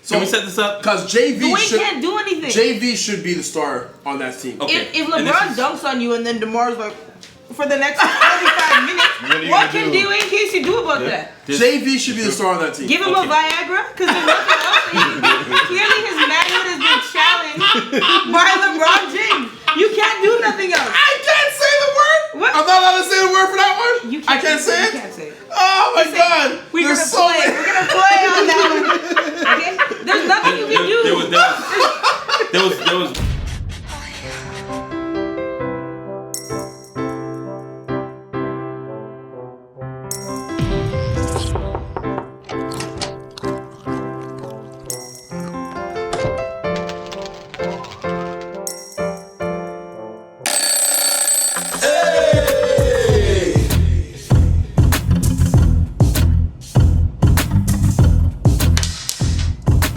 Can we set this up? Because JV can't do anything. JV should be the star on that team. Okay. If LeBron dunks on you and then DeMar's like, for the next 45 minutes, what can DeWayne Casey do about that? JV should be the star on that team. Give him a Viagra, because there's nothing else. Clearly his manhood has been challenged by LeBron James. You can't do nothing else. I can't say the word. What? I'm not allowed to say the word for that one. I can't say it. You can't say it. Oh my God! We're gonna play on that one. Okay? There's nothing you can do. There was.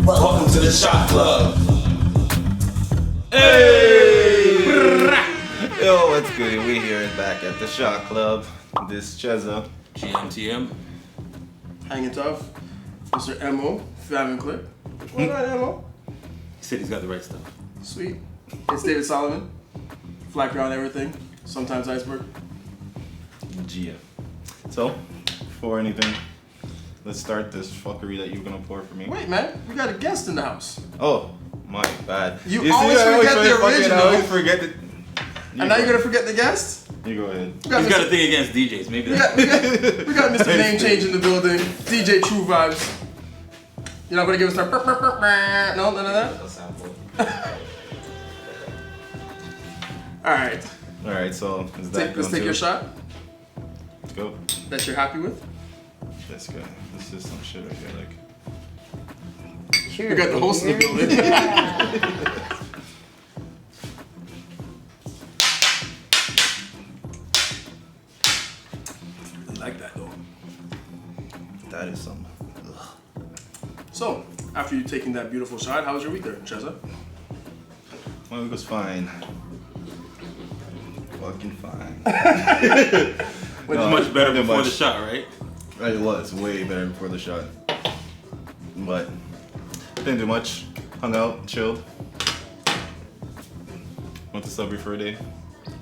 Welcome to the Shot Club. Hey! Yo, what's good? We here back at the Shot Club. This Cheza. GMTM. Hanging tough. Mr. Mo. Fam Clip. What up, Mo? He said he's got the right stuff. Sweet. It's David Solomon. Flat ground everything. Sometimes iceberg. Gia. So, before anything, let's start this fuckery that you're gonna pour for me. Wait, man. We got a guest in the house. Oh, my bad. You always forget the original. I always forget the... And now you're gonna forget the guest? You go ahead. We got He's got a thing against DJs. Maybe we got Mr. Name Change in the building. DJ True Vibes. You're not gonna give us our no, none of that? Alright. Alright, so is that Let's take your shot Let's go. that you're happy with. Let's go. This is some shit right here, like... Sure. We got the host in the building. I like that though. That is some... So, after you taking that beautiful shot, how was your week there, Cheza? My week was fine. Fucking fine. much better before the shot, right? It was way better before the shot. But didn't do much. Hung out, chilled. Went to Subway for a day.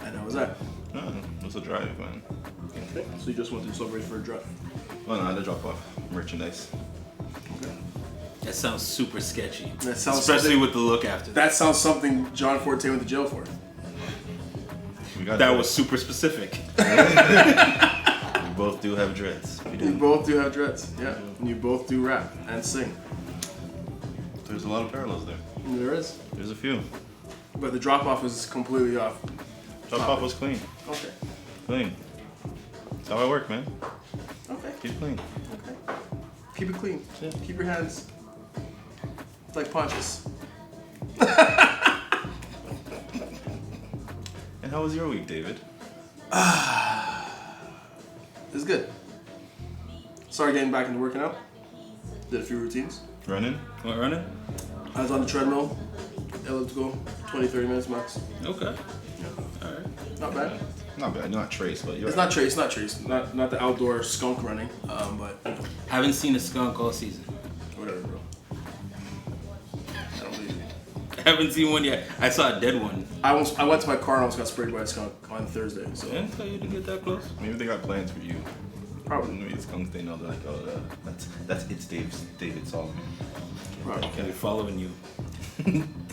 And how was that? No, it was a drive, man. Okay. So you just went to Subway for a drive. Oh no, I had to drop off merchandise. Okay. That sounds super sketchy. That sounds especially with the look after that sounds something John Forte went to jail for. That was super specific. We both do have dreads. You both do have dreads, yeah. And you both do rap and sing. There's a lot of parallels there. There is. There's a few. But the drop off is completely off. Drop off was clean. Okay. Clean. That's how I work, man. Okay. Keep it clean. Okay. Keep it clean. Yeah. Keep your hands like Pontius. And how was your week, David? It's good. Started getting back into working out. Did a few routines. Running? What, running? I was on the treadmill, elliptical, 20-30 minutes max. Okay. Alright. Not bad. Not bad. Not Trace, but you're It's not Trace, not the outdoor skunk running, but Haven't seen a skunk all season. whatever, bro. I don't believe you. Haven't seen one yet. I saw a dead one. I went to my car and almost got sprayed by a skunk on Thursday. So I didn't tell you to get that close. Maybe they got plans for you. probably, Maybe it's skunks they know, they're like, oh, it's David Solomon. probably. They're following you.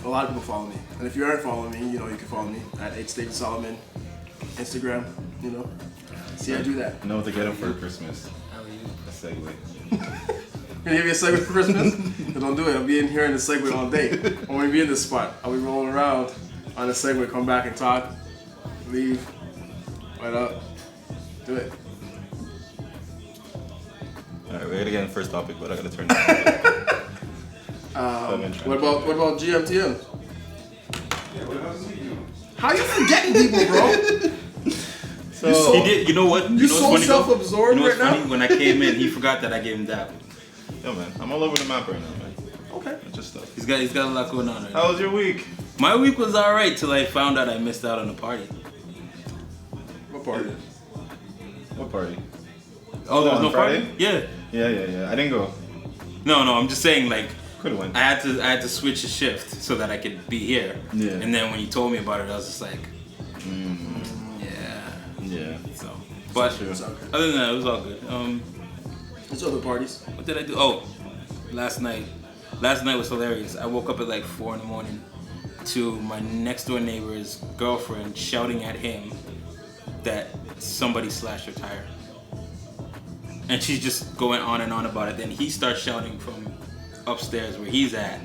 A lot of people follow me, and if you aren't following me, you can follow me at It's David Solomon, Instagram. See, I do that. You know what to get him for Christmas? How are you? A Segway. Gonna give me a Segway for Christmas? Then don't do it. I'll be in here in the Segway all day. I won't be in this spot. I'll be rolling around on the Segway. Come back and talk. Leave. Right up. Do it. Alright, we're gonna get in the first topic, but I gotta turn it What about GMTM? How you forgetting people, bro? So, He did. You know what? You so self-absorbed You know what's right funny? now? When I came in, he forgot that I gave him that. yo man, I'm all over the map right now, man. Okay. It's just stuff. He's got a lot going on right now. How was your week? My week was alright till I found out I missed out on the party. What party? What party? Oh, there was on no Friday? party? Yeah. Yeah. I didn't go. No, I'm just saying, like, Could have went. I had to switch a shift so that I could be here. Yeah. And then when you told me about it, I was just like, Yeah. So, but Sure. other than that, it was all good. There's other parties. What did I do? Oh, last night was hilarious. I woke up at like 4 a.m. to my next door neighbor's girlfriend shouting at him that somebody slashed her tire. And she's just going on and on about it. Then he starts shouting from upstairs where he's at.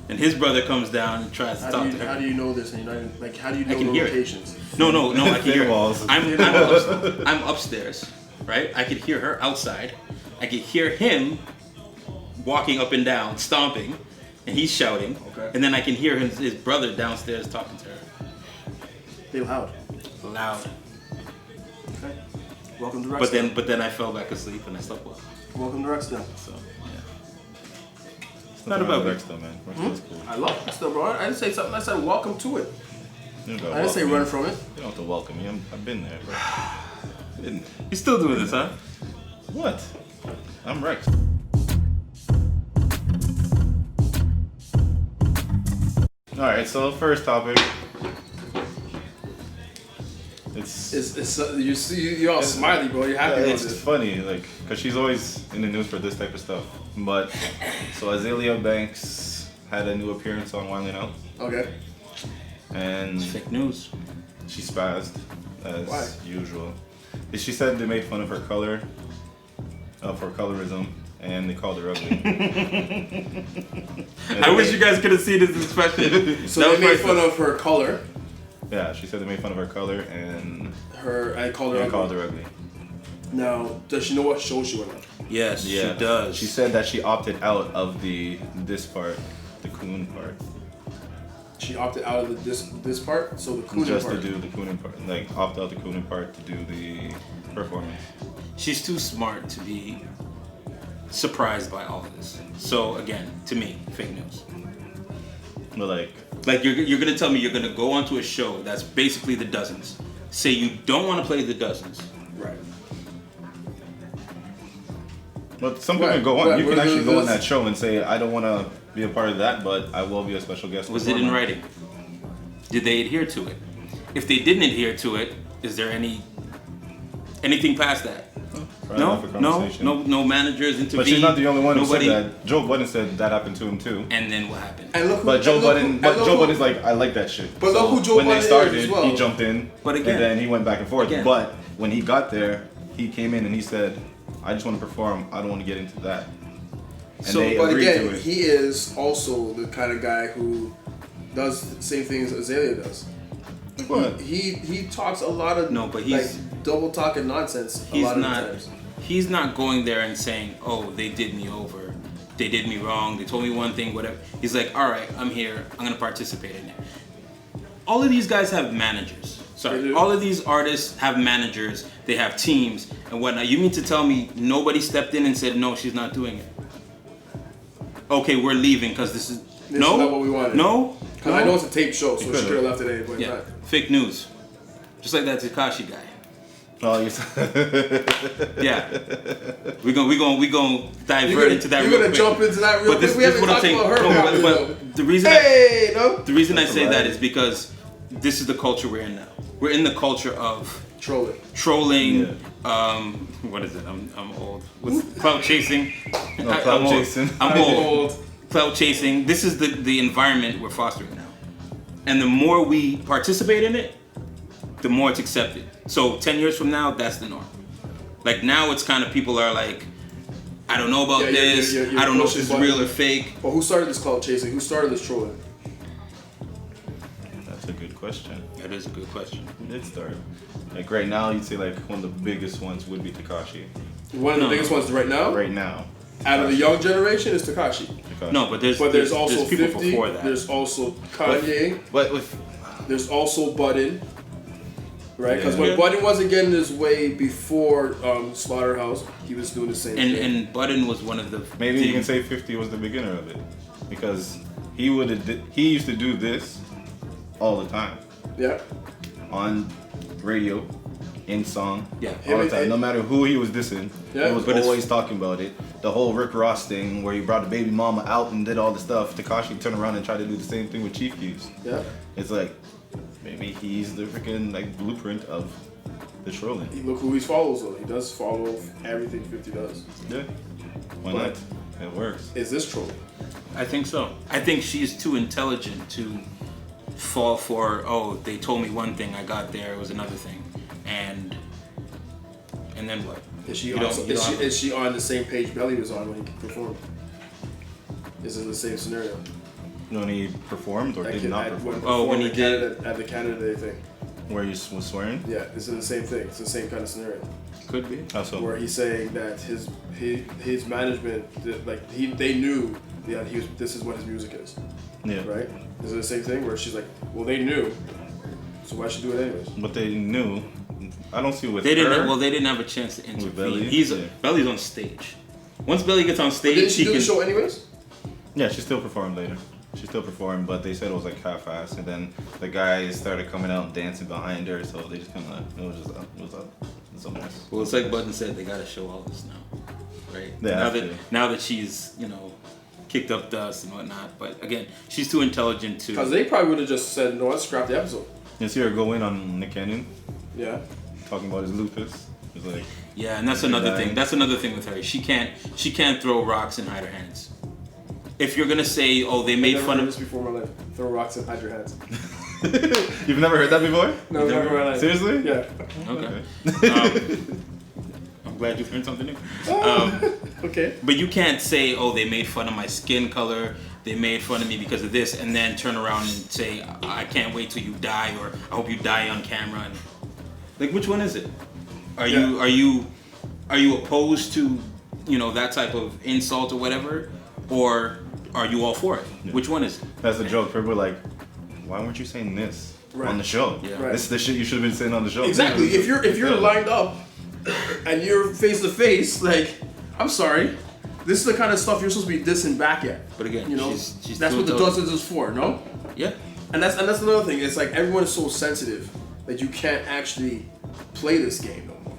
And his brother comes down and tries to talk to her. How do you know this? And you're not even, like, how do you know I can the hear it. locations? No, I can hear Walls. it. I'm upstairs, right? I could hear her outside. I could hear him walking up and down, stomping, and he's shouting. Okay. And then I can hear his brother downstairs talking to her. They loud. Loud. Okay. Welcome to Rexdale. But then I fell back asleep and I slept well. Welcome to Rexdale. So yeah. It's Not about me. Rexdale, man. Rexdale's cool. I love Rexdale, bro. I didn't say something. I said welcome to it. You don't gotta I didn't say welcome run me. from it. You don't have to welcome me. I've been there, bro. Been there. You still doing this, huh? What? I'm Rex. Alright, so first topic. It's You see, you're all smiley, bro. You're happy about it's this. funny, like, cause she's always in the news for this type of stuff. But so Azalea Banks had a new appearance on Wildin' Out, Okay. and Fake news. she spazzed as Why? usual. She said they made fun of her color, for colorism, and they called her ugly. I wish you guys could have seen this expression. So they made fun of her color. Yeah, she said they made fun of her color and I called her they ugly. called her ugly. Now, does she know what show she went on? Yes, Yeah, she does. She said that she opted out of this part, the coon part, She opted out of this part, so the Coonan just part. to do the cooning part, like opt out the cooning part to do the performance. She's too smart to be surprised by all of this. So again, to me, fake news. But Like you're gonna tell me you're gonna go onto a show that's basically the dozens. Say you don't want to play the dozens. Right. but some people Right, go on. right, You can but actually go on this- that show and say, I don't want to be a part of that, but I will be a special guest. Was it in performer." writing? Did they adhere to it? If they didn't adhere to it, is there anything past that? Probably not for conversation. No managers intervened. But she's not the only one Nobody, who said that. Joe Budden said that happened to him too. And then what happened? And look who, But Joe and look Budden, who- but and look Joe who- Budden's like, I like that shit. But look who Joe when they Budden is started, as well. he jumped in, But again- and then he went back and forth. Again. But when he got there, he came in and he said, I just want to perform. I don't want to get into that. And So, they But agreed again, to it. he is also the kind of guy who does the same things Azalea does. What? He talks a lot of No, but he's- like double talking nonsense a He's lot not. of the times. He's not going there and saying, "Oh, they did me over. They did me wrong. They told me one thing, whatever." He's like, "All right, I'm here. I'm gonna participate in it." All of these guys have managers. They Sorry, do. all of these artists have managers. They have teams and whatnot. You mean to tell me nobody stepped in and said, "No, she's not doing it"? Okay, we're leaving because this is This no, is not what we wanted. no. Because I know it's a tape show, so she could've. could have left it at any point in Yeah, time. fake news. Just like that Tekashi guy. Oh, you Yeah, we gonna divert into that. You're real gonna quick. jump into that real But this, quick. We this is haven't what I'm talked saying. about her. No, properly, though. but the reason Hey, no. the reason I That's say that alright. is because this is the culture we're in now. We're in the culture of Trolling. trolling. What is it? I'm old. What's clout chasing? clout I'm old. chasing. I'm I'm old. old. Clout chasing. This is the environment we're fostering now, and the more we participate in it, the more it's accepted. So 10 years from now, that's the norm. Like now, it's kind of people are like, I don't know about Yeah, this. you're I don't know if pushing this is buttons. real or fake. Well, who started this clout chasing? Who started this trolling? That's a good question. That is a good question. Who did start? Like right now, you'd say like one of the biggest ones would be Tekashi. One of the No. biggest ones right now, Right now. out of the young generation, is Tekashi. Tekashi. No, but there's Also people 50. before that. There's also Kanye. But with There's also Budden. Right? Because Yeah. when Budden wasn't getting his way before Slaughterhouse, he was doing the same thing. and Budden was one of the maybe you can say 50 was the beginner of it, because he used to do this all the time Yeah. on radio, in song, Yeah. all the Him time. and- No matter who he was dissing, Yeah, he was but it's- always talking about it. the whole Rick Ross thing where he brought the baby mama out and did all the stuff, Tekashi turned around and tried to do the same thing with Chief Keef. Yeah. It's like, maybe he's the freaking like blueprint of the trolling. Look who he follows though. He does follow everything 50 does. Yeah. Why not? It works. Is this trolling? I think so. I think she's too intelligent to fall for, oh, they told me one thing, I got there, it was another thing. And then what? Is she, You on, don't- you don't have- is she on the same page Belly was on when he performed? Is it the same scenario? When he performed or did not perform? When he did. At the Canada Day thing. Where he was swearing? Yeah, it's the same thing. It's the same kind of scenario. Could be. How so? Where he's saying that his management, they knew that this is what his music is, Yeah. right? Is it the same thing where she's like, well, they knew, so why should do it anyways? But they knew. I don't see with They her. didn't. Well, they didn't have a chance to intervene. Belly? Belly's on stage. Once Belly gets on stage, Didn't she he do can. the show anyways? Yeah, she still performed later. She still performed, but they said it was like half-assed, and then the guys started coming out and dancing behind her, so they just kind of it was a mess. Well, it's like Button said, they gotta show all this now, right? They have to. Now that she's kicked up dust and whatnot, but again, she's too intelligent to. Because they probably would have just said, no, let's scrap the episode. You see her go in on Nick Cannon, Yeah. talking about his lupus. It's like, Yeah, and that's another thing. That's another thing with her. She can't throw rocks and hide her hands. If you're gonna say, oh, they made I've never fun heard of this before in my life. Throw rocks and hide your hands. you've never heard that before? No, never in my life. Seriously? Yeah. Okay. I'm glad you've learned something new. Okay. But you can't say, oh, they made fun of my skin color, they made fun of me because of this, and then turn around and say, I can't wait till you die, or I hope you die on camera. And, like, which one is it? Are you opposed to, that type of insult or whatever, or are you all for it? Yeah. Which one is it? That's the joke. People are like, why weren't you saying this on the show? Yeah. Right. This is the shit you should have been saying on the show. Exactly. If you're lined up and you're face to face, like, I'm sorry, this is the kind of stuff you're supposed to be dissing back at. But again, she's that's too what the intelligent. dozens is for, no? Yeah. And that's another thing. It's like everyone is so sensitive that you can't actually play this game no more.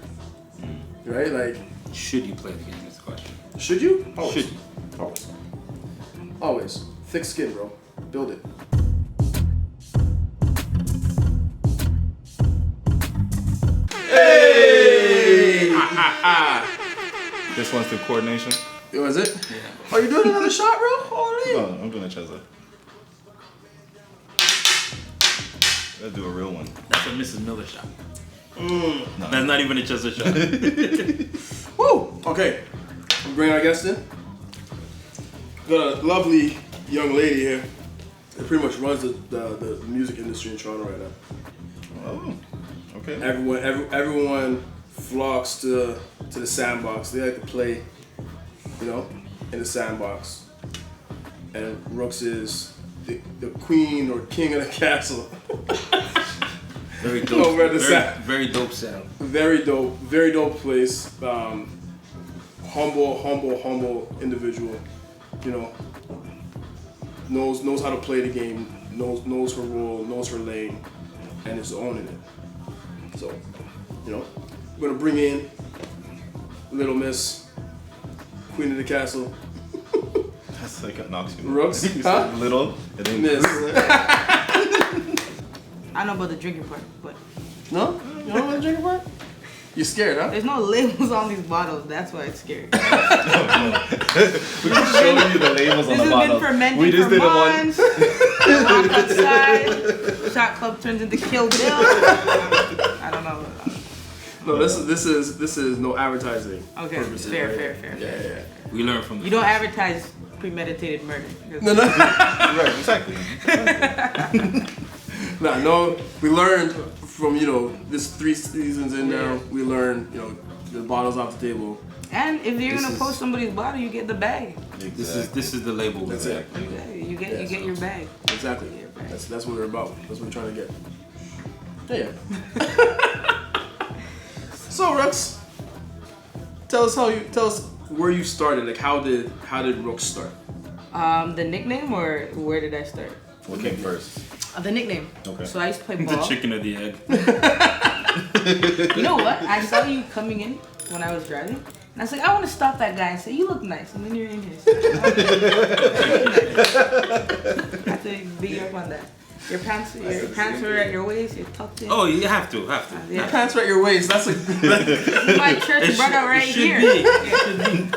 Right? Like, Should you play the game is the question. should you? Always. Should you? Always. Always. Thick skin, bro. Build it. Hey! This one's the coordination. Yo, is it? Yeah. Oh, you doing another shot, bro? Holy. No, I'm doing a Cheza. Let's do a real one. That's a Mrs. Miller shot. No. That's not even a Chester shot. Woo! Okay. I'm bringing our guest in. Got a lovely young lady here that pretty much runs the music industry in Toronto right now. Oh, okay. Everyone flocks to the Sandbox. They like to play, in the Sandbox. And Rookz is the queen or king of the castle. Very dope. Over at the very dope sound. Very dope place. Humble individual. Knows how to play the game. Knows her role. Knows her lane, and is owning it. So, we're gonna bring in Little Miss, Queen of the Castle. That's like a knocks you. Rookz? You Huh? said little. It ain't Miss. I don't know about the drinking part, but No? You don't want to drink part? You scared, huh? there's no labels on these bottles. That's why it's scary. We can show you the labels on This the has been bottle. fermenting We just for did it one. months. Walk outside. Shot club turns into Kill Bill. I don't know. No, this is no advertising. Okay, purposes, fair, right? fair. Yeah. We learn from You don't advertise premeditated murder. No. Right, exactly. No, we learned from, this 3 seasons in now, we learned, the bottles off the table. And if you're This gonna is- post somebody's bottle, you get the bag. This is the label. That's it. You get your bag. Exactly. That's what we're about. That's what we're trying to get. Yeah. So Rookz, tell us where you started. Like how did Rookz start? The nickname or where did I start? What came first? The nickname. Okay. So I used to play The ball. chicken or the egg. You know what? I saw you coming in when I was driving, And I was like, I want to stop that guy and say, you look nice. And then you're in his. I have to beat you up on that. Your pants were at your waist, you're tucked in. Oh, you have to. Your pants are at your waist. That's my church brother right here. Yeah.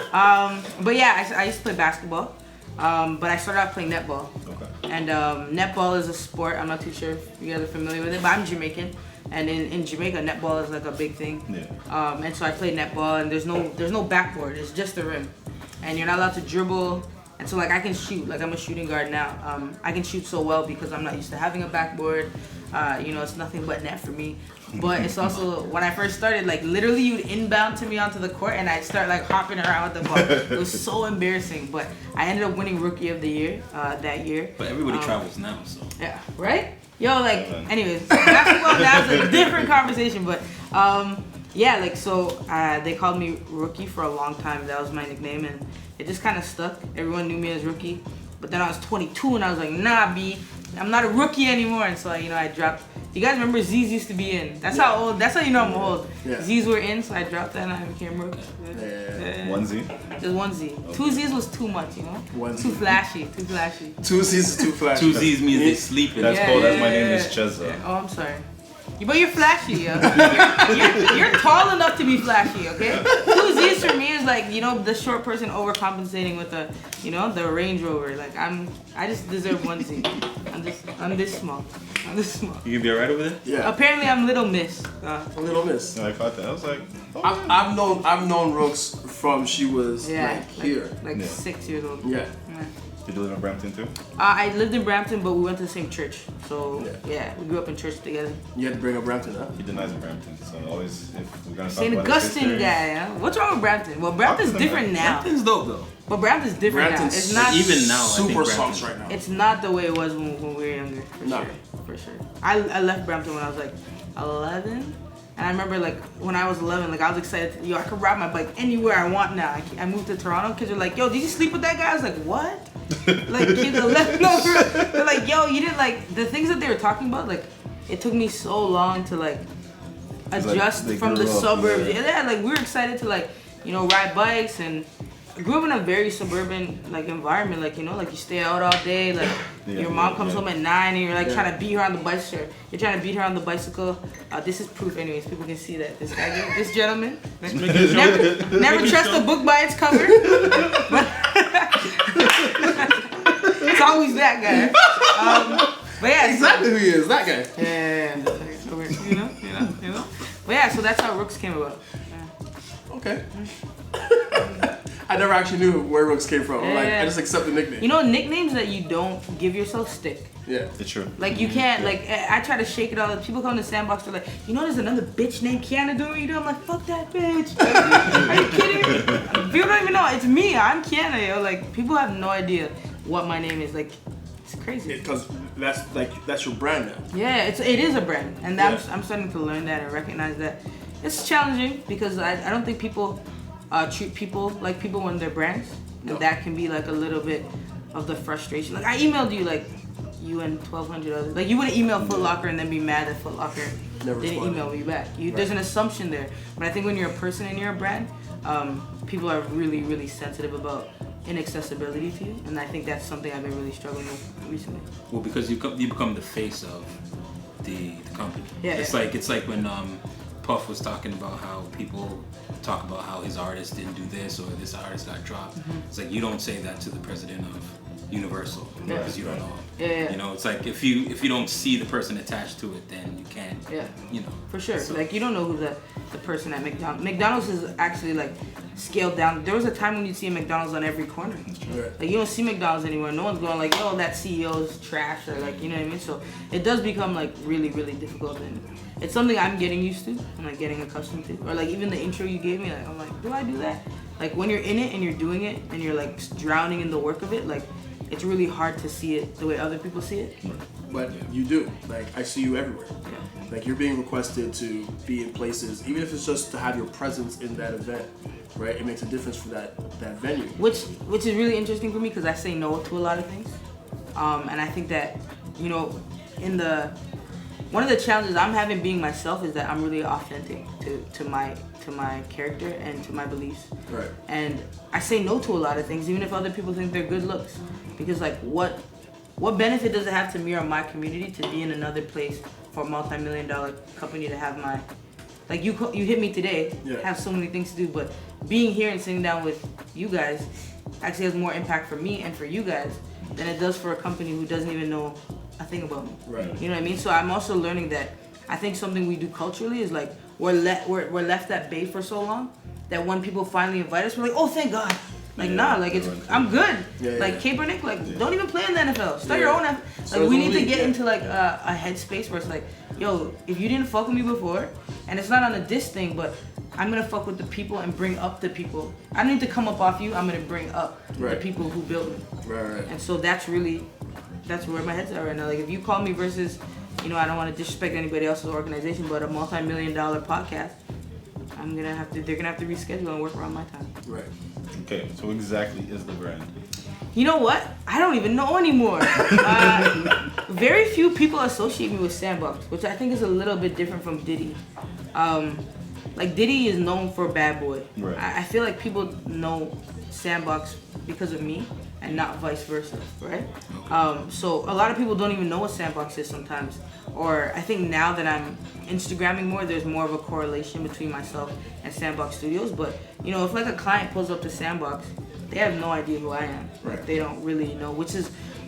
But yeah, I used to play basketball. But I started off playing netball. Okay. And netball is a sport. I'm not too sure if you guys are familiar with it, but I'm Jamaican. And in Jamaica, netball is like a big thing. Yeah. And so I played netball, and there's no backboard. It's just the rim, and you're not allowed to dribble. And so like I can shoot, like I'm a shooting guard now. I can shoot so well because I'm not used to having a backboard. It's nothing but net for me. But it's also, when I first started, like literally you'd inbound to me onto the court and I'd start like hopping around with the ball. It was so embarrassing, but I ended up winning Rookie of the Year that year. But everybody travels now, so. Yeah, right? Yo, like, anyways, basketball now is a different conversation, but yeah, like, so they called me Rookie for a long time. That was my nickname, and it just kind of stuck. Everyone knew me as Rookie, but then I was 22, and I was like, nah, B, I'm not a rookie anymore, and so, I dropped. You guys remember Z's used to be in? That's how old, that's how you know I'm old. Yeah. Z's were in, so I dropped that, and I became Rookie. Yeah. One Z? Just one Z. Okay. Two Z's was too much, One Too Z. flashy. Two Z's is too flashy. Two Z's means they sleeping. That's cool. That's my name is Chezza. Yeah. Oh, I'm sorry. But you're flashy, yo. You're tall enough to be flashy, okay? Two Z's for me is like, the short person overcompensating with the Range Rover. Like I just deserve one Z. I'm this small. You gonna be alright over there? Yeah. Apparently I'm Little Miss. Little Miss. I caught that. I was like, I've known Rookz from she was here. Like 6 years old. Yeah. Did you live in Brampton too? I lived in Brampton, but we went to the same church. So yeah, we grew up in church together. You had to bring up Brampton, huh? He denies Brampton, so always if we're gonna talk St. about Augustine guy, huh? What's wrong with Brampton? Well, Brampton's different now. Brampton's dope though. But Brampton's different now. Brampton's It's not even now. super I think sauce right now. It's not the way it was when we were younger. For sure. I left Brampton when I was like 11. And I remember like when I was 11, like I was excited. I could ride my bike anywhere I want now. I moved to Toronto. Kids are like, yo, did you sleep with that guy? I was like, what? Like kids are left over. They're like, yo, you didn't like the things that they were talking about. Like it took me so long to like adjust from the suburbs. Yeah, like we were excited to like ride bikes, and I grew up in a very suburban like environment. Like like you stay out all day. Like your mom comes home at 9 and you're like trying to beat her on the bicycle. You're trying to beat her on the bicycle. This is proof, anyways. People can see that this gentleman never trust a book by its cover. It's always that guy. But yeah, exactly who he is. That guy. Yeah. But yeah, so that's how Rookz came about. Okay. I never actually knew where Rookz came from. I just accept the nickname. Nicknames that you don't give yourself stick. Yeah. It's true. Like you can't, like I try to shake it all. People come to Sandbox, they're like, there's another bitch named Kiana doing what you do. I'm like, fuck that bitch. Are you kidding me? People don't even know. It's me. I'm Kiana, yo. Like people have no idea what my name is. Like it's crazy. Because that's your brand now. Yeah, it is a brand, and I'm starting to learn that and recognize that. It's challenging because I don't think people treat people like people when they're brands, and that can be like a little bit of the frustration. Like I emailed you like you and 1,200 others. Like you wouldn't email Foot Locker and then be mad that Foot Locker didn't email me back. There's an assumption there, but I think when you're a person and you're a brand, people are really, really sensitive about inaccessibility to you, and I think that's something I've been really struggling with recently. Well, because you become the face of the company. Yeah. It's like when Puff was talking about how people talk about how his artist didn't do this or this artist got dropped. It's like you don't say that to the president of Universal because you don't know him. Yeah. It's like if you don't see the person attached to it, then you can't. Yeah. For sure. So, like you don't know who the person at McDonald's. McDonald's is actually like scaled down. There was a time when you'd see a McDonald's on every corner. Right. Like you don't see McDonald's anymore. No one's going like, oh, that CEO's trash, or like, you know what I mean? So it does become like really, really difficult, and it's something I'm getting used to and like getting accustomed to. Or like even the intro you gave me, like I'm like, do I do that? Like when you're in it and you're doing it and you're like drowning in the work of it, like it's really hard to see it the way other people see it. But you do. Like I see you everywhere. Yeah. Like you're being requested to be in places, even if it's just to have your presence in that event, right? It makes a difference for that venue. Which is really interesting for me because I say no to a lot of things, and I think that one of the challenges I'm having being myself is that I'm really authentic to to my character and to my beliefs. Right. And I say no to a lot of things, even if other people think they're good looks. Because like, what benefit does it have to me or my community to be in another place for a multi-million-dollar company to have my, like you hit me today, have so many things to do, but being here and sitting down with you guys actually has more impact for me and for you guys than it does for a company who doesn't even know a thing about me. Right. You know what I mean? So I'm also learning that I think something we do culturally is like we're left at bay for so long that when people finally invite us, we're like, oh, thank God. Like nah, like I'm good. Like Kaepernick, like don't even play in the NFL. Start your own NFL. Like we need to get into like a headspace where it's like, yo, if you didn't fuck with me before, and it's not on a diss thing, but I'm gonna fuck with the people and bring up the people. I don't need to come up off you. I'm gonna bring up the people who built me. Right. And so that's where my head's at right now. Like if you call me versus, you know, I don't want to disrespect anybody else's organization, but a multi-million-dollar podcast, they're gonna have to reschedule and work around my time. Right. Okay, so what exactly is the brand? You know what? I don't even know anymore. Very few people associate me with Sandbox, which I think is a little bit different from Diddy. Like Diddy is known for Bad Boy. Right. I feel like people know Sandbox because of me and not vice versa, right? So a lot of people don't even know what Sandbox is sometimes. Or I think now that I'm Instagramming more, there's more of a correlation between myself and Sandbox Studios. But you know, if like a client pulls up to Sandbox, they have no idea who I am. Right. Like, they don't really know, which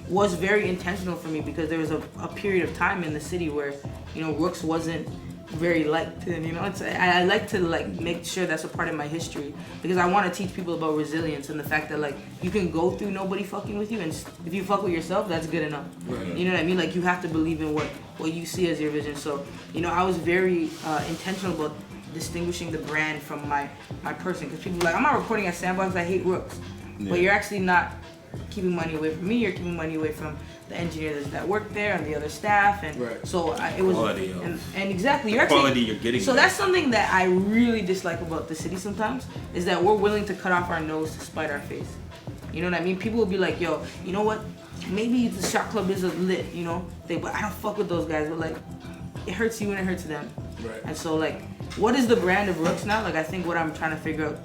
was very intentional for me because there was a period of time in the city where, you know, Rookz wasn't very liked, and you know, I like to like make sure that's a part of my history because I want to teach people about resilience and the fact that like you can go through nobody fucking with you, and if you fuck with yourself, that's good enough. Right. You know what I mean? Like you have to believe in what you see as your vision. So you know, I was very intentional about distinguishing the brand from my person, because people are like, I'm not recording at Sandbox, I hate Rookz. But you're actually not keeping money away from me, you're keeping money away from the engineers that work there and the other staff, and so it was quality and exactly the quality you're getting. So that's something that I really dislike about the city sometimes, is that we're willing to cut off our nose to spite our face. You know what I mean? People will be like, yo, you know what? Maybe the shot club is a lit, you know, thing, but I don't fuck with those guys. But like, it hurts you and it hurts them. Right. And so like, what is the brand of Rookz now? Like, I think what I'm trying to figure out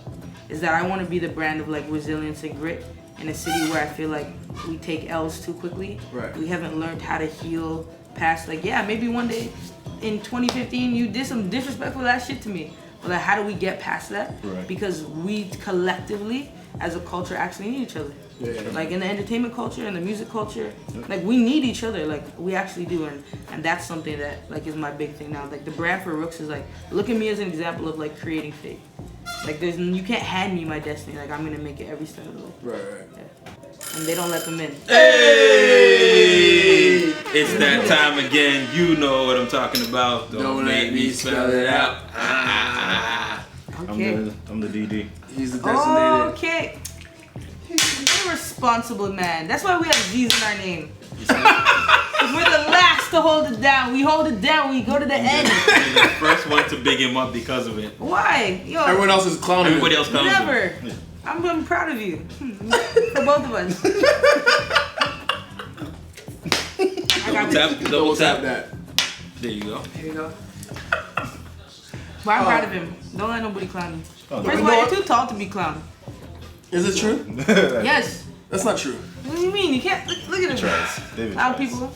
is that I want to be the brand of like resilience and grit in a city where I feel like we take L's too quickly. Right. We haven't learned how to heal past, like, yeah, maybe one day in 2015 you did some disrespectful ass shit to me. But like, how do we get past that? Right. Because we collectively, as a culture, actually need each other. Like in the entertainment culture and the music culture, like we need each other. Like we actually do, and that's something that like is my big thing now. Like the brand for Rookz is like, look at me as an example of like creating fate. Like you can't hand me my destiny. Like I'm gonna make it every step of the way. Right. Yeah. And they don't let them in. Hey! It's that time again. You know what I'm talking about. Don't make me spell it out. Okay. I'm the DD. He's the designated. Okay. You're a responsible man. That's why we have Z's in our name. We're the last to hold it down. We hold it down. We go to the end. You're the first one to big him up because of it. Why? Yo. Everyone else is clowning. Everybody else comes. Never. I'm proud of you. For both of us. Double tap. that. There you go. There you go. But I'm proud of him. Don't let nobody clown you. Oh, First of all, you're too tall to be clowned. Is it true? Yes. That's not true. What do you mean? You can't look at him. Tries. David Loud tries. people.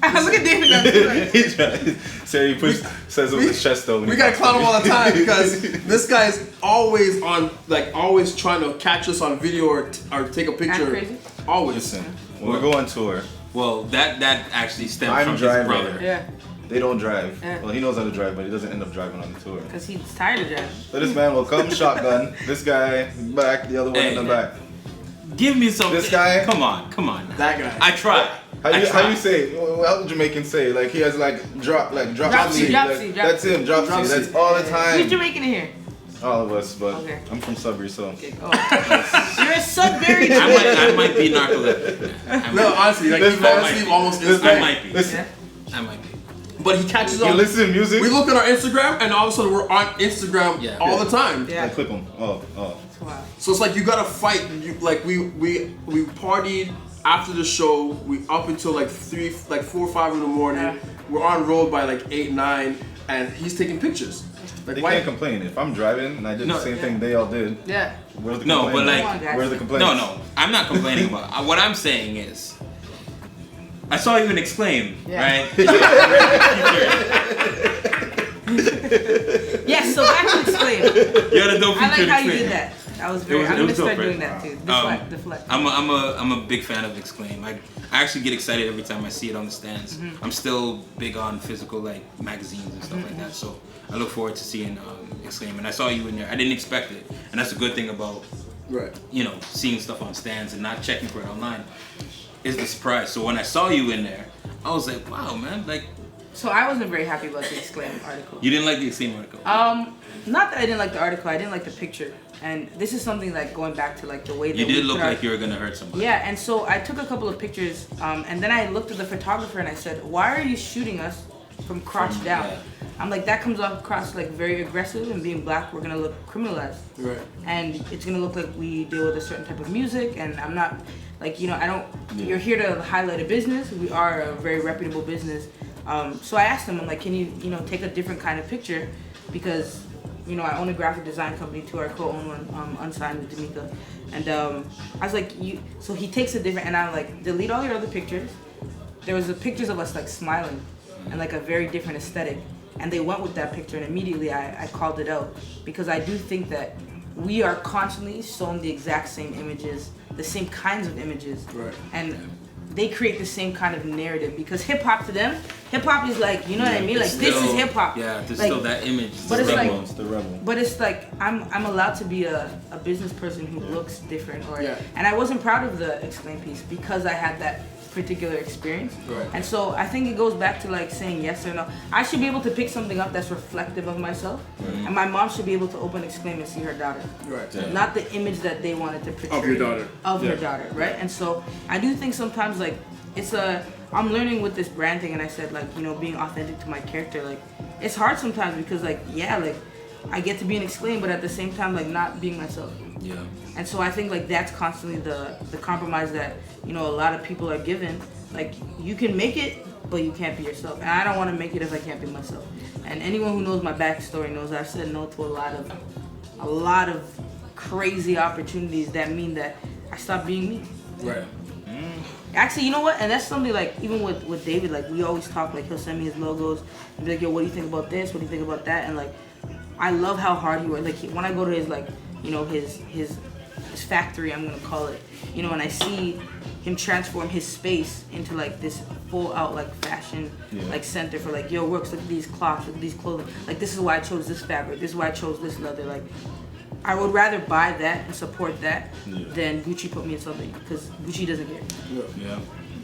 Look at David now. He tries. So he says it with his chest though. We gotta clown him all the time because this guy's always on, like always trying to catch us on video or take a picture. crazy? Always. Listen, when we go on tour, Well, that actually stems I'm from driving. his brother. Yeah. they don't drive. Yeah. Well, he knows how to drive, but he doesn't end up driving on the tour. Because he's tired of driving. So this man will come shotgun, this guy back, the other one in the back. Give me some. This guy? Come on. That guy. I try. How you say? How do Jamaicans say? Like he has like drop Dropsy, C. dropsy. That's him, drop C. That's all the Who's time. Jamaican in here? All of us, but Okay. I'm from Sudbury, so. Okay. Oh. You're a Sudbury. I might be narcoleptic. No, honestly, like he This falls man- asleep almost this instantly. I might be. Listen, I might be. But he catches you on. listen to music. We look at our Instagram and all of a sudden we're on Instagram all the time. Yeah. I click them. Oh. Wow. So it's like you gotta fight. Like we partied after the show. We up until like 4 or 5 in the morning. Yeah. We're on road by like 8, 9, and he's taking pictures. Like They why? can't complain. If I'm driving and I did No, the same yeah. thing they all did, Yeah. where's the No, but complaint? like, Come on, Where's the guys. complaint? no, I'm not complaining about. What I'm saying is, I saw you in Exclaim, Yeah. right? Yes, so back to Exclaim. You had a dope I feature like how in you Exclaim. did that. That was very. was- I'm it gonna was dope, start doing right? that too. Deflect. I'm a big fan of Exclaim. I actually get excited every time I see it on the stands. Mm-hmm. I'm still big on physical like magazines and stuff like that. So I look forward to seeing Exclaim. And I saw you in there. I didn't expect it, and that's a good thing about Right. seeing stuff on stands and not checking for it online. Is the surprise. So when I saw you in there, I was like, wow, man, like So I wasn't very happy about the Exclaim article. you didn't like the Exclaim article. Not that I didn't like the article. I didn't like the picture. And this is something like going back to like the way that You we did look put our- like you were gonna hurt somebody. Yeah, and so I took a couple of pictures, and then I looked at the photographer and I said, "Why are you shooting us from crotch down?" yeah. I'm like, that comes across like very aggressive, and being black, we're gonna look criminalized, Right. and it's gonna look like we deal with a certain type of music, and I'm not, like, I don't. You're here to highlight a business. We are a very reputable business. So I asked him, I'm like, can you, take a different kind of picture, because I own a graphic design company too. I co-own one, unsigned with D'Amica. And I was like, so he takes a different, and I'm like, delete all your other pictures. There was pictures of us like smiling and like a very different aesthetic. And they went with that picture, and immediately I called it out, because I do think that we are constantly shown the exact same images, the same kinds of images. Right. And they create the same kind of narrative, because hip hop to them, hip hop is like, what I mean? Like, It's this is still- hip hop. Yeah, there's Like, still that image. but it's like- It's the rebel. But it's like I'm allowed to be a business person who looks different, Yeah. and I wasn't proud of the Exclaim piece because I had that particular experience. Right. And so I think it goes back to like saying yes or no. I should be able to pick something up that's reflective of myself, and my mom should be able to open Exclaim and see her daughter, Right. Yeah. not the image that they wanted to portray Of your daughter. of her Yeah. daughter, right? And so I do think sometimes like I'm learning with this brand thing, and I said like being authentic to my character, like it's hard sometimes because like I get to be an Exclaim, but at the same time like not being myself. Yeah. And so I think like that's constantly the compromise that a lot of people are given. Like you can make it, but you can't be yourself. And I don't want to make it if I can't be myself. And anyone who knows my backstory knows I've said no to a lot of crazy opportunities that mean that I stopped being me. Right. Actually, you know what? And that's something like even with David, like we always talk, like he'll send me his logos and be like, yo, what do you think about this? What do you think about that? And like I love how hard he works. Like when I go to his like his factory, I'm gonna call it, and I see him transform his space into like this full out like fashion like center for like, yo, Rookz, look at these cloths, look at these clothing. Like this is why I chose this fabric. This is why I chose this leather. Like I would rather buy that and support that than Gucci put me in something, because Gucci doesn't care.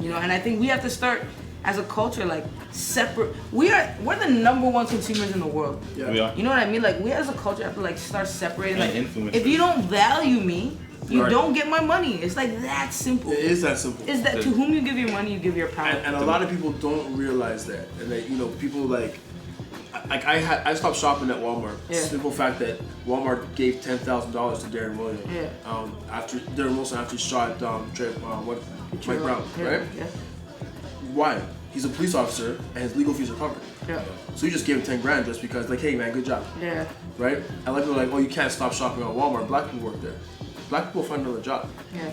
Yeah. And I think we have to start as a culture like separate. We're the number one consumers in the world. Yeah. We are. You know what I mean? Like we as a culture have to like start separating. And Like influencers. if you don't value me, you Right. don't get my money. It's like that simple. It is that simple. Is that to whom you give your money, you give your power. And a lot of people don't realize that, and that people like I stopped shopping at Walmart. Yeah. Simple fact that Walmart gave $10,000 to Darren Williams. Yeah. After Darren Wilson after shot Mike Brown, Yeah, right? Yeah. Why? He's a police officer and his legal fees are covered. Yeah. So you just gave him 10 grand just because, like, hey man, good job, Yeah. right? And a lot of people are like, oh, you can't stop shopping at Walmart. Black people work there. Black people find another job. Yeah.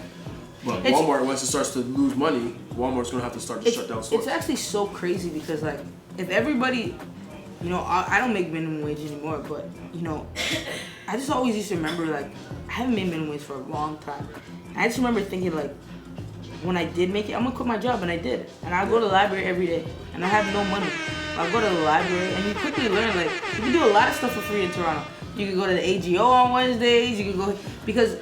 But It's- Walmart, once it starts to lose money, Walmart's gonna have to start to shut down stores. It's actually so crazy because like if everybody, I don't make minimum wage anymore, but I just always used to remember like I haven't made minimum wage for a long time. And I just remember thinking like when I did make it, I'm gonna quit my job, and I did. And I go to the library every day, and I have no money. I go to the library, and you quickly learn like you can do a lot of stuff for free in Toronto. You can go to the AGO on Wednesdays. You can go because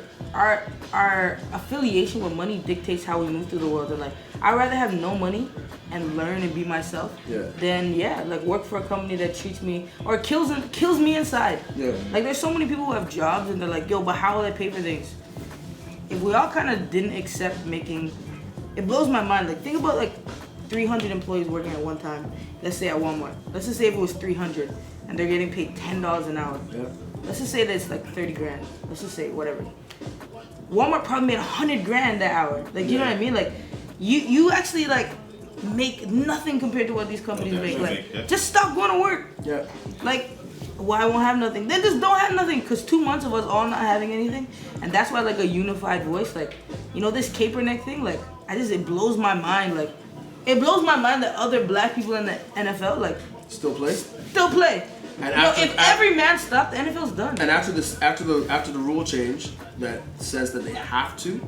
our affiliation with money dictates how we move through the world. And like I'd rather have no money and learn and be myself than like work for a company that treats me or kills me inside. Yeah. Like there's so many people who have jobs and they're like, yo, but how will I pay for things? If we all kind of didn't accept making, it blows my mind. Like think about like 300 employees working at one time. Let's say at Walmart. Let's just say if it was 300 and they're getting paid $10 an hour. Yeah. Let's just say that it's like 30 grand. Let's just say whatever. Walmart probably made 100 grand that hour. Like you know what I mean? Like you actually like make nothing compared to what these companies make. Like just stop going to work. Yeah. Like Well, I won't have nothing. Then just don't have nothing, because 2 months of us all not having anything, and that's why like a unified voice, like, you know, this Kaepernick thing, like, it blows my mind, like, it blows my mind that other black people in the NFL like Still play. And if every man stopped, the NFL's done. And after the rule change that says that they have to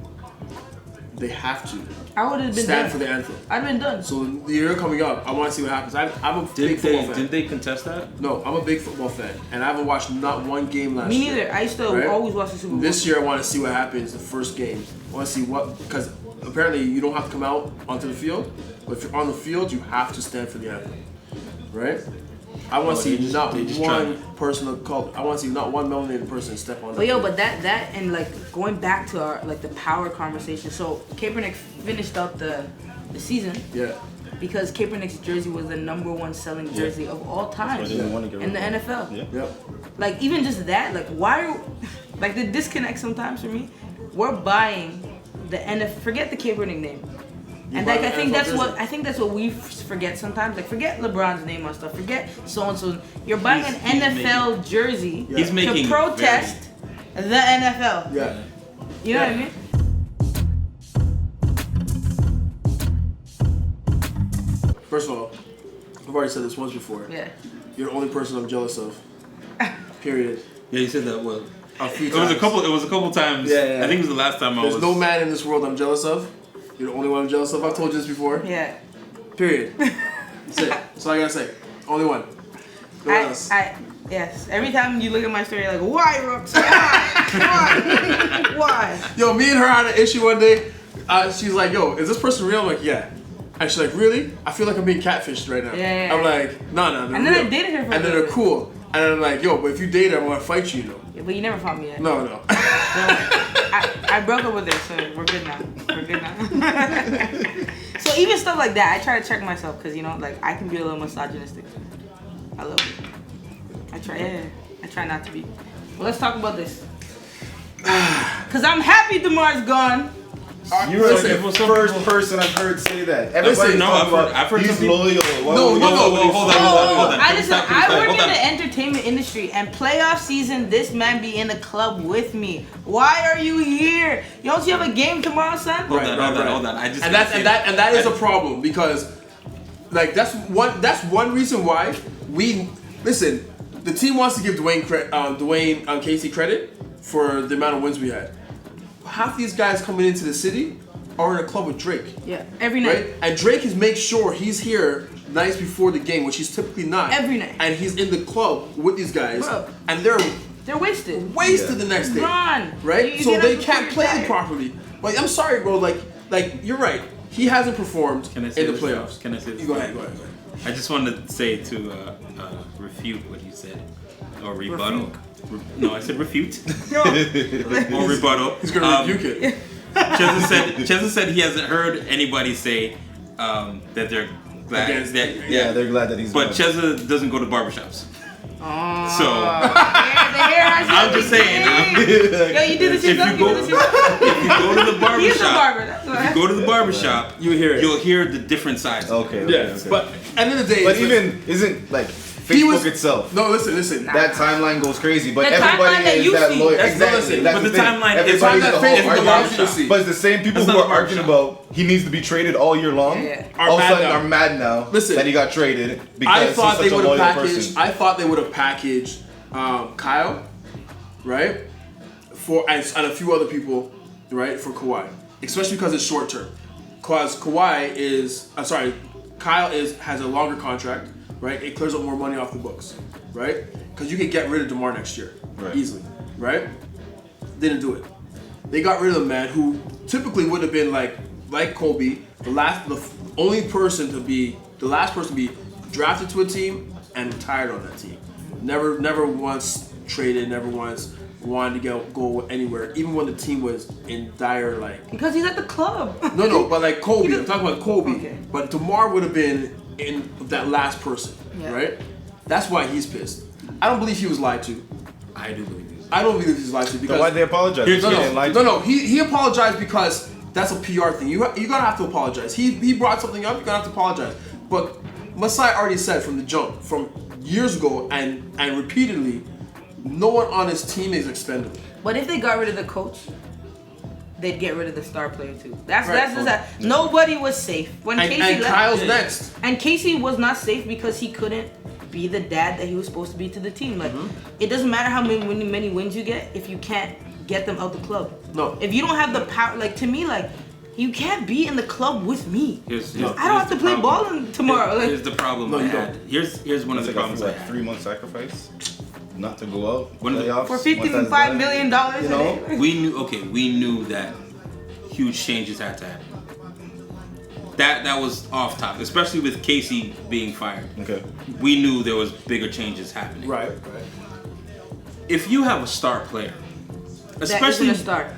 I would have been stand done. for the anthem. I'd been done. So the year coming up, I want to see what happens. I'm a big football fan. Didn't they contest that? No, I'm a big football fan, and I haven't watched not one game last Me year. neither. I used to always watch the Super Bowl. This year, I want to see what happens the first game. I want to see because apparently you don't have to come out onto the field, but if you're on the field, you have to stand for the anthem, right? I want to see not one person of color. I want to see not one melanated person step on. But but that and like going back to our like the power conversation. So Kaepernick finished out the season. Yeah. Because Kaepernick's jersey was the #1 selling jersey of all time in the NFL. Yeah. Yep. Like even just that, like why are like the disconnect sometimes for me? We're buying the NFL. Forget the Kaepernick name. And like I think that's what we forget sometimes. Like forget LeBron's name on stuff. Forget so and so. You're buying an NFL jersey to protest the NFL. Yeah. You know what I mean? First of all, I've already said this once before. Yeah. You're the only person I'm jealous of. Period. Yeah, you said that well. A few It was a couple times. Yeah. I think it was the last time There's no man in this world I'm jealous of. You're the only one I'm jealous of. I've told you this before. Yeah. Period. That's it. That's all I gotta say. Only one. No one else. Yes. Every time you look at my story, you're like, why, Rookz? Why? Yo, me and her had an issue one day. She's like, yo, is this person real? I'm like, yeah. And she's like, really? I feel like I'm being catfished right now. Yeah. I'm like, no, they're And real. then I dated her for a and then little they're cool. And I'm like, yo, but if you date her, I'm gonna fight you, Yeah, but you never fought me yet. No. I broke up with her, so we're good now. So even stuff like that, I try to check myself because, you know, like, I can be a little misogynistic. I love it. I try not to be. Well, let's talk about this. Because I'm happy DeMar's gone. You were the first person I've heard say that. Listen, no, I've heard he's some people- loyal. Hold on. I work in the entertainment industry, and playoff season, this man be in the club with me. Why are you here? You don't see you have a game tomorrow, son? Hold on. And that is a problem because, like, that's one reason why listen. The team wants to give Dwayne Casey credit for the amount of wins we had. Half these guys coming into the city are in a club with Drake. Yeah, every night. Right? And Drake is make sure he's here nights before the game, which he's typically not. Every night. And he's in the club with these guys. Bro. And they're wasted. the next day. Gone. Right? You So get they up can't before play you're it properly. Like, I'm sorry, bro. Like you're right. He hasn't performed in the playoffs. Can I say this? Go ahead. I just wanted to say to refute what you said, or rebuttal. No, I said refute. Or rebuttal. He's gonna rebuke it. Cheza said he hasn't heard anybody say that they're glad. They're glad that he's But gone. Cheza doesn't go to barbershops. So the hair has I'm just saying. Yo, you do this yourself. If you go to the He's a barbershop, barber. That's if why. you go to the barbershop, You'll hear the different sides. Okay. Yes, okay. but end of the day. But it's even isn't like Facebook itself. No, listen. That timeline goes crazy, but The timeline everybody that is you that see. loyal. That's Exactly. listen, That's but the thing. timeline is Everybody that the Facebook whole allows argument. you to see. But it's the same people That's who not are the arguing barbershop. about he needs to be traded all year long. Yeah. Are All of a mad sudden now. are mad now Listen, that he got traded because I thought he's they such a would have loyal packaged. person. I thought they would have packaged Kyle, right, and a few other people, right, for Kawhi, especially because it's short term. Because Kyle has a longer contract, right? It clears up more money off the books, right? Because you can get rid of DeMar next year easily, right? Didn't do it. They got rid of the man who typically would have been like Kobe, the last person to be drafted to a team and retired on that team. Never once traded, never once wanted to go anywhere, even when the team was in dire Because he's at the club. No, but like Kobe, I'm talking about Kobe. Okay. But DeMar would have been in that last person, right? That's why he's pissed. I don't believe he was lied to. I do believe this. I don't believe he was lied to because So why'd they apologize? no. He apologized because that's a PR thing. You're gonna have to apologize. He brought something up. You're gonna have to apologize. But Masai already said from the jump, from years ago and repeatedly, no one on his team is expendable. But if they got rid of the coach, they'd get rid of the star player too. That's Right. just that. Nobody was safe when Casey And left. Kyle's next. And Casey was not safe because he couldn't be the dad that he was supposed to be to the team. Like, it doesn't matter how many wins you get if you can't get them out the club. No. If you don't have the power, like to me, like you can't be in the club with me. I don't have to the play problem. ball tomorrow. Like, Here's the problem No, I you had. Here's one of It's the like problems a I had. 3-month sacrifice, not to go out One of the- playoffs. for once that's $55 done. million, You know? We knew that huge changes had to happen. That was off topic, especially with Casey being fired. Okay. We knew there was bigger changes happening. Right. If you have a star player, that especially isn't a star.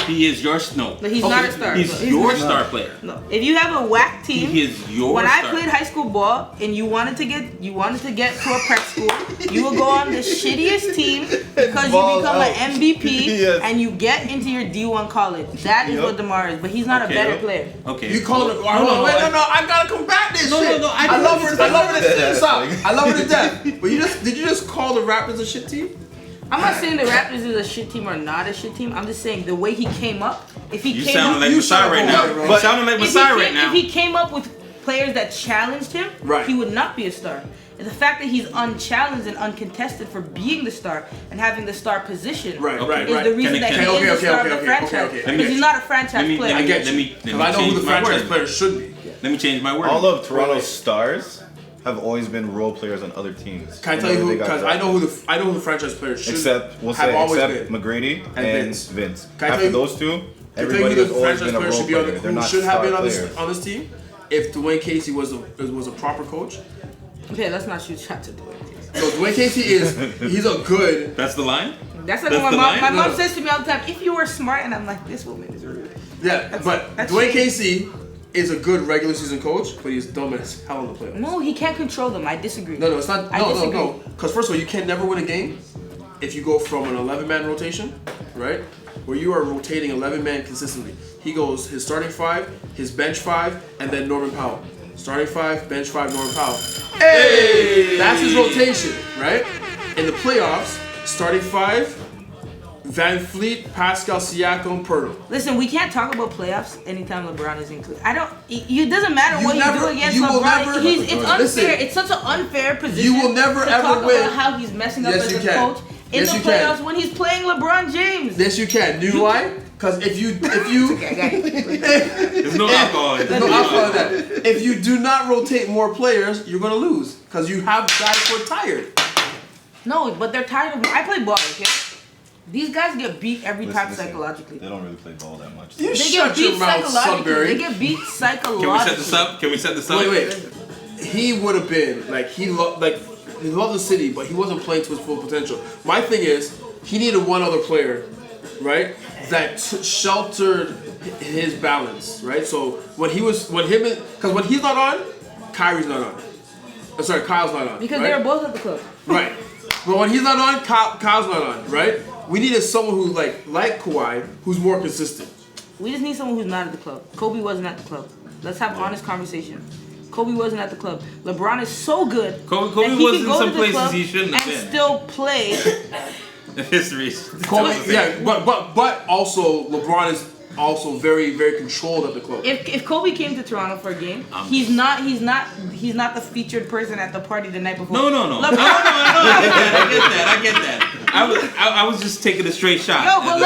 he is your no. No, he's not a star. He's No, your not. star player. No. If you have a whack team, He is your when star. I played high school ball and you wanted to get to a prep school, you will go on the shittiest team because you Balls become out. an MVP Yes. and you get into your D1 college. That is Yep. what DeMar is, but he's not Okay. a better player. Okay. You call it. No, I gotta combat this No, shit. no, I love her. I love her to Yeah, stop. like- I love her to death. But did you just call the Raptors a shit team? I'm not saying the Raptors is a shit team or not a shit team. I'm just saying the way he came up. If he You came sounding up, like you Masai sound right like now. Masai, bro. You sounding like if he Masai right came- now. If he came up with players that challenged him, Right. he would not be a star. And the fact that he's unchallenged and uncontested for being the star and having the star position Right, Okay. right, is right. the reason Can- that can- he okay, is the okay, star okay, of the okay, franchise. okay, okay. Because he's not a franchise player. I get Let you. me Because I know who change the my franchise wording. player should be. Let me change my word. All of Toronto's Wait. stars have always been role players on other teams. Can I tell you Whenever who? they got Because drafted. I know who the franchise players should Except have always except been. McGrady And and Vince. Vince. Can I tell After you- those two, Can I tell you everybody who has the always franchise been a player role should be on player. They're who not should have star been players. on this team if Dwayne Casey was a proper coach? Okay, let's not shoot shots at the way. So Dwayne Casey he's a good. That's the line? That's like That's what the my line? mom No. says to me all the time. If you were smart, and I'm like, this woman is rude. Yeah, but that's Dwayne shit. Casey is a good regular season coach, but he's dumb as hell in the playoffs. No, he can't control them. I disagree. No, it's not. I No. disagree. Because first of all, you can never win a game if you go from an 11-man rotation, right? Where you are rotating 11-man consistently. He goes his starting 5, his bench 5, and then Norman Powell. Starting 5, bench 5, Norman Powell. Hey! That's his rotation, right? In the playoffs, starting 5, Van Fleet, Pascal Siakam, Pirtle. Listen, we can't talk about playoffs anytime LeBron is included. It doesn't matter You what never- you do against you will LeBron. never- It's unfair. Listen, It's such an unfair position. you will never to ever talk win. about how he's messing up Yes, as you a can. coach in Yes, the you can. playoffs when he's playing LeBron James. Yes, you can. Do you know why? Because if you Okay, I got it. There's no alcohol in it. no alcohol in that. If you do not rotate more players, you're gonna lose because you have guys who are tired. No, but they're tired of. I play ball, okay? These guys get beat every time Listen, psychologically. They don't really play ball that much. You They shut get your beat mouth, psychologically. Sudbury. They get beat psychologically. Can we set this up? Can we set this up? Wait. He would have been he loved the city, but he wasn't playing to his full potential. My thing is, he needed one other player, right? That sheltered his balance, right? So when he's not on, Kyrie's not on. I'm sorry, Kyle's not on. Because right? they were both at the club. Right. But when he's not on, Kyle's not on, right? We needed someone who like Kawhi, who's more consistent. We just need someone who's not at the club. Kobe wasn't at the club. Let's have an honest conversation. Kobe wasn't at the club. LeBron is so good. Kobe that he was can in go some to the places club he shouldn't have and been. still play. History. Kobe, yeah, but also LeBron is also very, very controlled at the club. If Kobe came to Toronto for a game, he's not the featured person at the party the night before. No. LeBron, I get that. I was just taking a straight shot. Yo, but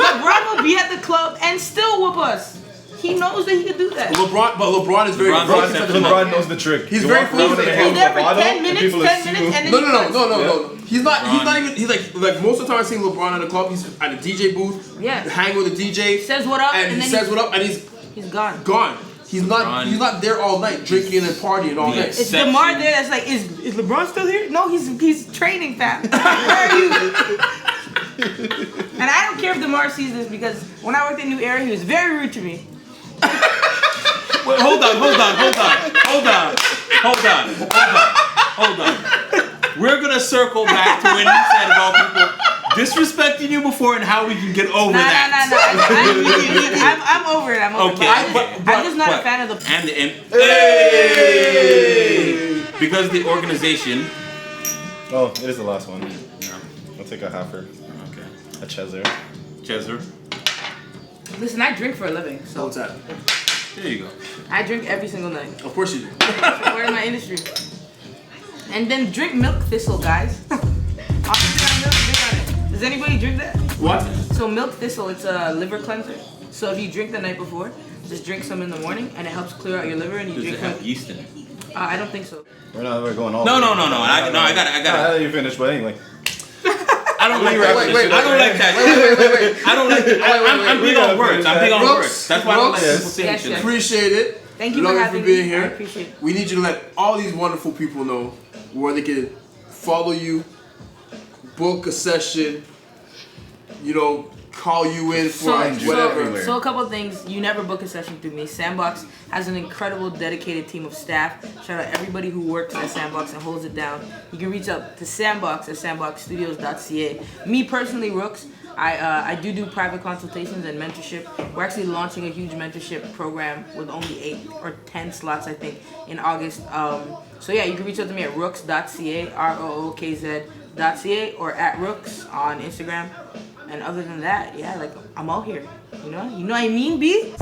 LeBron will be at the club and still whoop us. He knows that he can do that. LeBron is very LeBron's focused. LeBron knows the trick. He's You very walk around with fluid. a He's handle there of for bottle, 10 and minutes, people 10 assume- minutes, and then No. he quits. He's not even. He's like most of the time I see LeBron in the club. He's at a DJ booth. Yeah. Hanging with a DJ. Says what up, and and he then says what up, and he's He's gone. gone. He's not. Gone. He's not there all night drinking and partying all Yeah. night. It's Exception. DeMar there that's like, is LeBron still here? No, he's training, fam. Where are you? And I don't care if DeMar sees this because when I worked in New Era, he was very rude to me. Wait, hold on. We're gonna circle back to when you said about people disrespecting you before and how we can get over that. I'm over it. I'm over Okay. it. I'm just not a fan of the. And Hey! because the organization. Oh, it is the last one. No. I'll take a halfer. Okay. A Cheser. Cheser. Listen, I drink for a living, so What's that? There you go. I drink every single night. Of course you do. We're in my industry. And then drink milk thistle, guys. I'll put it on milk, drink on it. Does anybody drink that? What? So milk thistle, it's a liver cleanser. So if you drink the night before, just drink some in the morning, and it helps clear out your liver. And you Does drink it have them. yeast in it? I don't think so. We're going all. No. I I got let it. you finish, but anyway. I don't like that. Wait, I don't like that. Wait. I don't like. I'm big on words. I'm big on Rookz, words. That's why I don't like Rookz. people saying Yes, shit. yes. Appreciate it. Thank you Love for you having for being me. here. I appreciate it. We need you to let all these wonderful people know where they can follow you, book a session, call you in for whatever. So a couple of things. You never book a session through me. Sandbox has an incredible, dedicated team of staff. Shout out everybody who works at Sandbox and holds it down. You can reach out to Sandbox at sandboxstudios.ca. Me personally, Rookz, I do private consultations and mentorship. We're actually launching a huge mentorship program with only 8 or 10 slots, I think, in August. So yeah, you can reach out to me at rookz.ca, rookz.ca, or at Rookz on Instagram. And other than that, yeah, like I'm out here. You know what I mean, B?